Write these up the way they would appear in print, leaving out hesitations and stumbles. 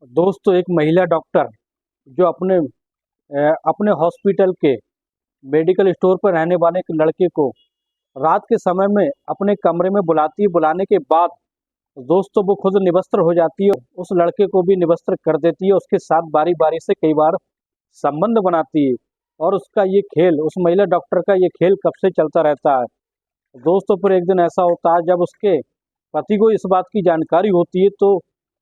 दोस्तों एक महिला डॉक्टर जो अपने हॉस्पिटल के मेडिकल स्टोर पर रहने वाले एक लड़के को रात के समय में अपने कमरे में बुलाती है। बुलाने के बाद दोस्तों वो खुद निवस्त्र हो जाती है, उस लड़के को भी निवस्त्र कर देती है, उसके साथ बारी बारी से कई बार संबंध बनाती है। और उसका ये खेल, उस महिला डॉक्टर का ये खेल कब से चलता रहता है दोस्तों। फिर एक दिन ऐसा होता है जब उसके पति को इस बात की जानकारी होती है तो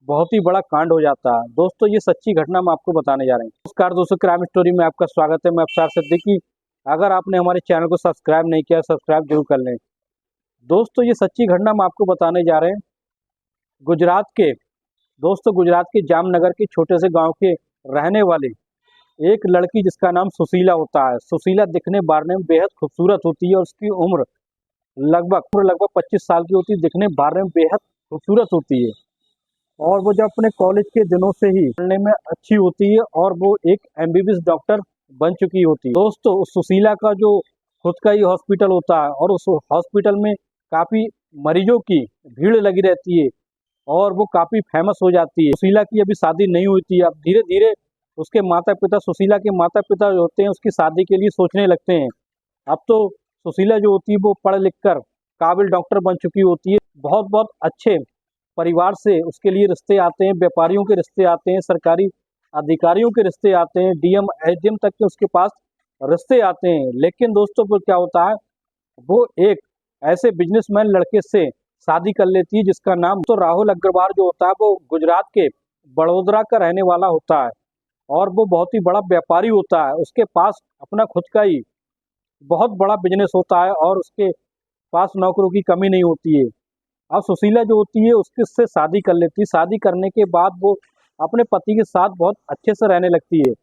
बहुत ही बड़ा कांड हो जाता है दोस्तों। ये सच्ची घटना मैं आपको बताने जा रहा हूँ। नमस्कार दोस्तों, क्राइम स्टोरी में आपका स्वागत है। मैं अफसार सिद्दीकी। अगर आपने हमारे चैनल को सब्सक्राइब नहीं किया, सब्सक्राइब जरूर कर लें दोस्तों। ये सच्ची घटना हम आपको बताने जा रहे हैं गुजरात के दोस्तों, गुजरात के जामनगर के छोटे से गांव के रहने वाले एक लड़की जिसका नाम सुशीला होता है। सुशीला दिखने बारने में बेहद खूबसूरत होती है और उसकी उम्र लगभग 25 साल की होती है। दिखने बारने में बेहद खूबसूरत होती है और वो जब अपने कॉलेज के दिनों से ही पढ़ने में अच्छी होती है और वो एक एमबीबीएस डॉक्टर बन चुकी होती है दोस्तों। उस सुशीला का जो खुद का ही हॉस्पिटल होता है और उस हॉस्पिटल में काफ़ी मरीजों की भीड़ लगी रहती है और वो काफ़ी फेमस हो जाती है। सुशीला की अभी शादी नहीं हुई थी। अब धीरे धीरे उसके माता पिता, सुशीला के माता पिता जो होते हैं उसकी शादी के लिए सोचने लगते हैं। अब तो सुशीला जो होती है वो पढ़ लिख कर काबिल डॉक्टर बन चुकी होती है। बहुत बहुत अच्छे परिवार से उसके लिए रिश्ते आते हैं, व्यापारियों के रिश्ते आते हैं, सरकारी अधिकारियों के रिश्ते आते हैं, डीएम एसडीएम तक के उसके पास रिश्ते आते हैं। लेकिन दोस्तों फिर क्या होता है, वो एक ऐसे बिजनेसमैन लड़के से शादी कर लेती है जिसका नाम तो राहुल अग्रवाल जो होता है वो गुजरात के बड़ोदरा का रहने वाला होता है और वो बहुत ही बड़ा व्यापारी होता है। उसके पास अपना खुद का ही बहुत बड़ा बिजनेस होता है और उसके पास नौकरों की कमी नहीं होती है। अब सुशीला जो होती है उसके से शादी कर लेती है। शादी करने के बाद वो अपने पति के साथ बहुत अच्छे से रहने लगती है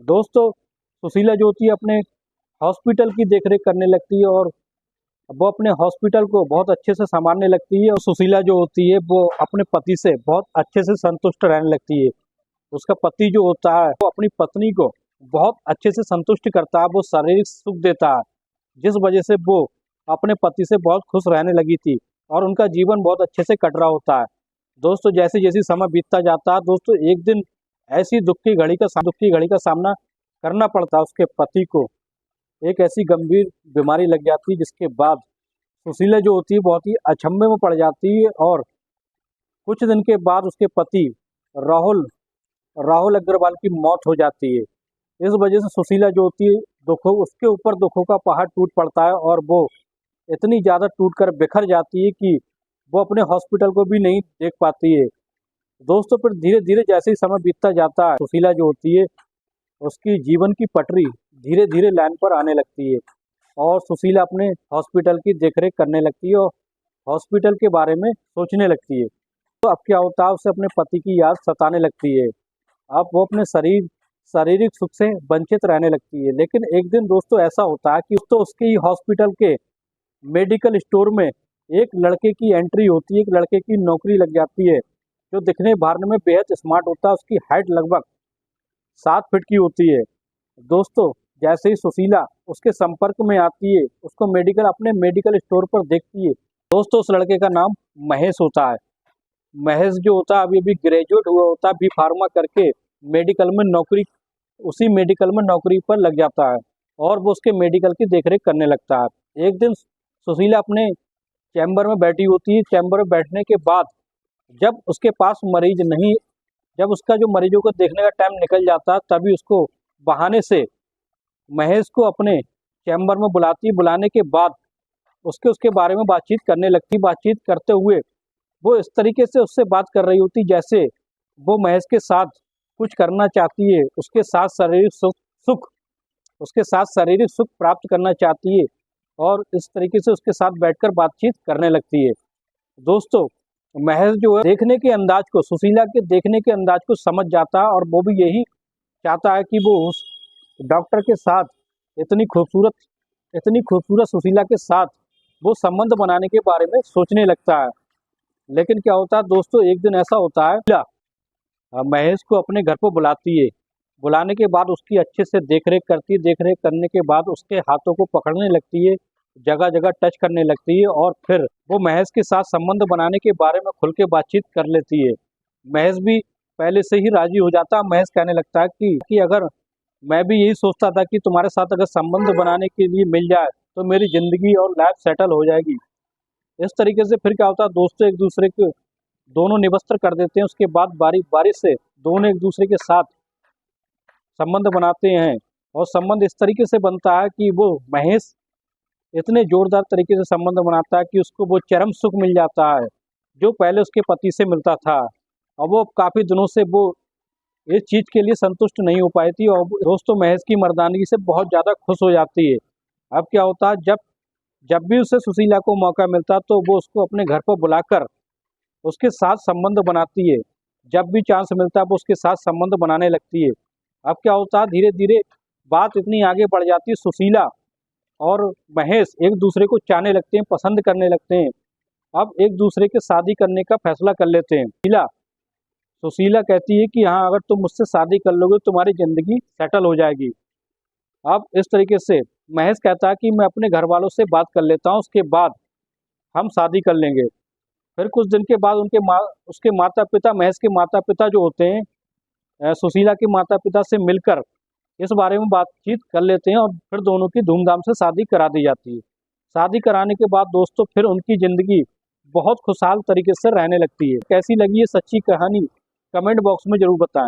दोस्तों। सुशीला जो होती है अपने हॉस्पिटल की देखरेख करने लगती है और वो अपने हॉस्पिटल को बहुत अच्छे से संभालने लगती है। और सुशीला जो होती है वो अपने पति से बहुत अच्छे से संतुष्ट रहने लगती है। उसका पति जो होता है वो अपनी पत्नी को बहुत अच्छे से संतुष्ट करता है, वो शारीरिक सुख देता है, जिस वजह से वो अपने पति से बहुत खुश रहने लगी थी और उनका जीवन बहुत अच्छे से कट रहा होता है दोस्तों। जैसे जैसे समय बीतता जाता है दोस्तों, एक दिन ऐसी दुख की घड़ी का सामना करना पड़ता है उसके पति को। एक ऐसी गंभीर बीमारी लग जाती है जिसके बाद सुशीला जो होती है बहुत ही अचंभे में पड़ जाती है और कुछ दिन के बाद उसके पति राहुल राहुल अग्रवाल की मौत हो जाती है। इस वजह से सुशीला जो होती है उसके ऊपर दुखों का पहाड़ टूट पड़ता है और वो इतनी ज़्यादा टूट कर बिखर जाती है कि वो अपने हॉस्पिटल को भी नहीं देख पाती है दोस्तों। फिर धीरे धीरे जैसे ही समय बीतता जाता है सुशीला जो होती है उसकी जीवन की पटरी धीरे धीरे लाइन पर आने लगती है और सुशीला अपने हॉस्पिटल की देखरेख करने लगती है और हॉस्पिटल के बारे में सोचने लगती है। तो अब क्या होता है, उसे अपने पति की याद सताने लगती है। अब वो अपने शारीरिक सुख से वंचित रहने लगती है। लेकिन एक दिन दोस्तों ऐसा होता है कि तो उसके ही हॉस्पिटल के मेडिकल स्टोर में एक लड़के की एंट्री होती है, एक लड़के की नौकरी लग जाती है जो दिखने बाहर में बेहद स्मार्ट होता है। उसकी हाइट लगभग 7 फीट की होती है दोस्तों। जैसे ही सुशीला उसके संपर्क में आती है, उसको अपने मेडिकल स्टोर पर देखती है दोस्तों, उस लड़के का नाम महेश होता है। महेश जो होता है अभी अभी ग्रेजुएट हुआ होता है, बी फार्मा करके उसी मेडिकल में नौकरी पर लग जाता है और वो उसके मेडिकल की देखरेख करने लगता है। एक दिन सुशीला अपने चैम्बर में बैठी होती है। चैम्बर में बैठने के बाद जब उसके पास मरीज नहीं, जब उसका जो मरीजों को देखने का टाइम निकल जाता है तभी उसको बहाने से महेश को अपने चैम्बर में बुलाती है। बुलाने के बाद उसके बारे में बातचीत करने लगती। बातचीत करते हुए वो इस तरीके से उससे बात कर रही होती जैसे वो महेश के साथ कुछ करना चाहती है, उसके साथ सुख उसके साथ शारीरिक सुख प्राप्त करना चाहती है और इस तरीके से उसके साथ बैठकर बातचीत करने लगती है दोस्तों। महेश जो है देखने के अंदाज को, सुशीला के देखने के अंदाज को समझ जाता है और वो भी यही चाहता है कि वो उस डॉक्टर के साथ इतनी खूबसूरत सुशीला के साथ वो संबंध बनाने के बारे में सोचने लगता है। लेकिन क्या होता है दोस्तों, एक दिन ऐसा होता है महेश को अपने घर पर बुलाती है। बुलाने के बाद उसकी अच्छे से देखरेख करती है। देखरेख करने के बाद उसके हाथों को पकड़ने लगती है, जगह जगह टच करने लगती है और फिर वो महेश के साथ संबंध बनाने के बारे में खुल के बातचीत कर लेती है। महेश भी पहले से ही राजी हो जाता। महेश कहने लगता है कि अगर मैं भी यही सोचता था कि तुम्हारे साथ अगर संबंध बनाने के लिए मिल जाए तो मेरी ज़िंदगी और लाइफ सेटल हो जाएगी। इस तरीके से फिर क्या होता है, दोस्तों एक दूसरे को दोनों निवस्त्र कर देते हैं। उसके बाद बारिश से दोनों एक दूसरे के साथ संबंध बनाते हैं और संबंध इस तरीके से बनता है कि वो महेश इतने जोरदार तरीके से संबंध बनाता है कि उसको वो चरम सुख मिल जाता है जो पहले उसके पति से मिलता था। और वो काफ़ी दिनों से वो इस चीज़ के लिए संतुष्ट नहीं हो पाई थी और दोस्तों महेश की मर्दानगी से बहुत ज़्यादा खुश हो जाती है। अब क्या होता है, जब जब भी उसे सुशीला को मौका मिलता तो वो उसको अपने घर पर बुलाकर उसके साथ संबंध बनाती है। जब भी चांस मिलता है वो उसके साथ संबंध बनाने लगती है। अब क्या होता है, धीरे धीरे बात इतनी आगे बढ़ जाती है, सुशीला और महेश एक दूसरे को चाहने लगते हैं, पसंद करने लगते हैं। अब एक दूसरे के शादी करने का फैसला कर लेते हैं। सुशीला कहती है कि हाँ, अगर तुम मुझसे शादी कर लोगे तो तुम्हारी ज़िंदगी सेटल हो जाएगी। अब इस तरीके से महेश कहता है कि मैं अपने घर वालों से बात कर लेता हूँ, उसके बाद हम शादी कर लेंगे। फिर कुछ दिन के बाद उसके माता पिता, महेश के माता पिता जो होते हैं, सुशीला के माता पिता से मिलकर इस बारे में बातचीत कर लेते हैं और फिर दोनों की धूमधाम से शादी करा दी जाती है। शादी कराने के बाद दोस्तों फिर उनकी ज़िंदगी बहुत खुशहाल तरीके से रहने लगती है। कैसी लगी ये सच्ची कहानी कमेंट बॉक्स में ज़रूर बताएं।